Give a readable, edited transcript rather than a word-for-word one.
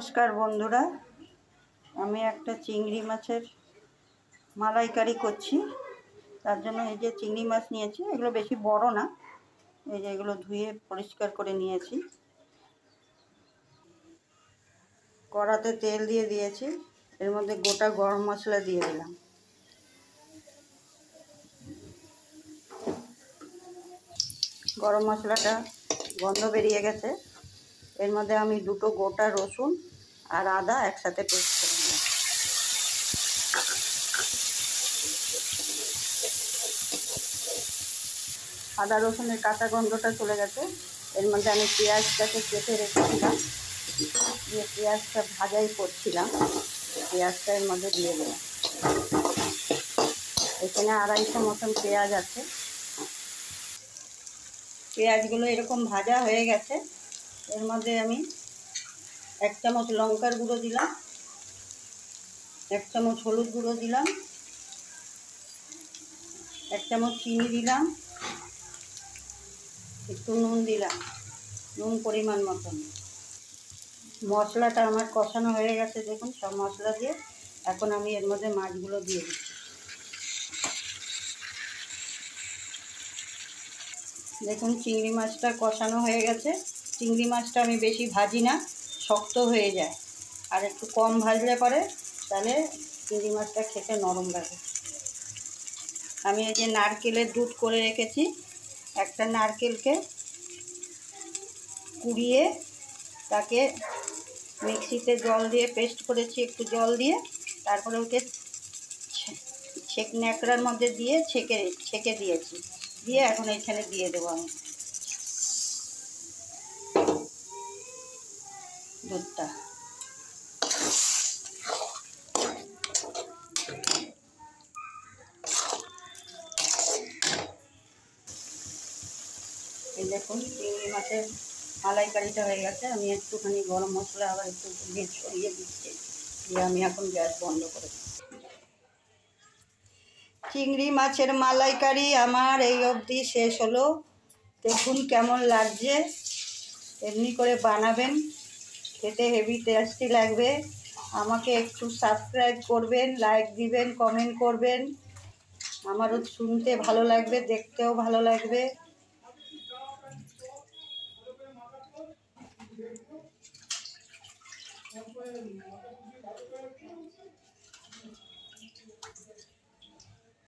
নমস্কার বন্ধুরা, আমি একটা চিংড়ি মাছের মালাইকারি করছি। তার জন্য এই যে চিংড়ি মাছ নিয়েছি, এগুলো বেশি বড় না। এই যে এগুলো ধুয়ে পরিষ্কার করে নিয়েছি। কড়াতে তেল দিয়ে দিয়েছি, এর মধ্যে গোটা গরম মশলা দিয়ে দিলাম। গরম মশলাটা গন্ধ বেরিয়ে গেছে। এর মধ্যে আমি দুটো গোটা রসুন আর আদা একসাথে পেস্ট করে দিলাম। আদা রসুনের কাঁচা গন্ধটা চলে গেছে। এর মধ্যে আমি পেঁয়াজটাকে কেটে রেখেছিলাম, দিয়ে পেঁয়াজটা ভাজাই করছিলাম। পেঁয়াজটা এর মধ্যে দিয়ে দিলাম। এখানে 250 মতন পেঁয়াজ আছে। পেঁয়াজগুলো এরকম ভাজা হয়ে গেছে। এর মধ্যে আমি 1 চামচ লঙ্কার গুঁড়ো দিলাম, 1 চামচ হলুদ গুঁড়ো দিলাম, 1 চামচ চিনি দিলাম, একটু নুন দিলাম, নুন পরিমাণ মতন। মশলাটা আমার কষানো হয়ে গেছে, দেখুন সব মশলা দিয়ে। এখন আমি এর মধ্যে মাছগুলো দিয়ে দিচ্ছি। দেখুন চিংড়ি মাছটা কষানো হয়ে গেছে। চিংড়ি মাছটা আমি বেশি ভাজি না, শক্ত হয়ে যায়। আর একটু কম ভাজলে পরে তাহলে চিংড়ি মাছটা খেতে নরম লাগে। আমি এই যে নারকেলের দুধ করে রেখেছি, একটা নারকেলকে কুড়িয়ে তাকে মিক্সিতে জল দিয়ে পেস্ট করেছি, একটু জল দিয়ে। তারপরে ওকে ন্যাকড়ার মধ্যে দিয়ে ছেঁকে দিয়েছি। দিয়ে এখন এখানে দিয়ে দেবো আমি দুধটা। এই দেখুন চিংড়ি মাছের মালাইকারিটা হয়ে গেছে। আমি একটুখানি গরম মশলা আবার একটু দিয়ে ছড়িয়ে দিচ্ছি, দিয়ে আমি এখন গ্যাস বন্ধ করে দিচ্ছি। চিংড়ি মাছের মালাইকারি আমার এই অবধি শেষ হলো। দেখুন কেমন লাগছে। এমনি করে বানাবেন, খেতে হেভি টেস্টি লাগবে। আমাকে একটু সাবস্ক্রাইব করবেন, লাইক দিবেন, কমেন্ট করবেন। আমারও শুনতে ভালো লাগবে, দেখতেও ভালো লাগবে।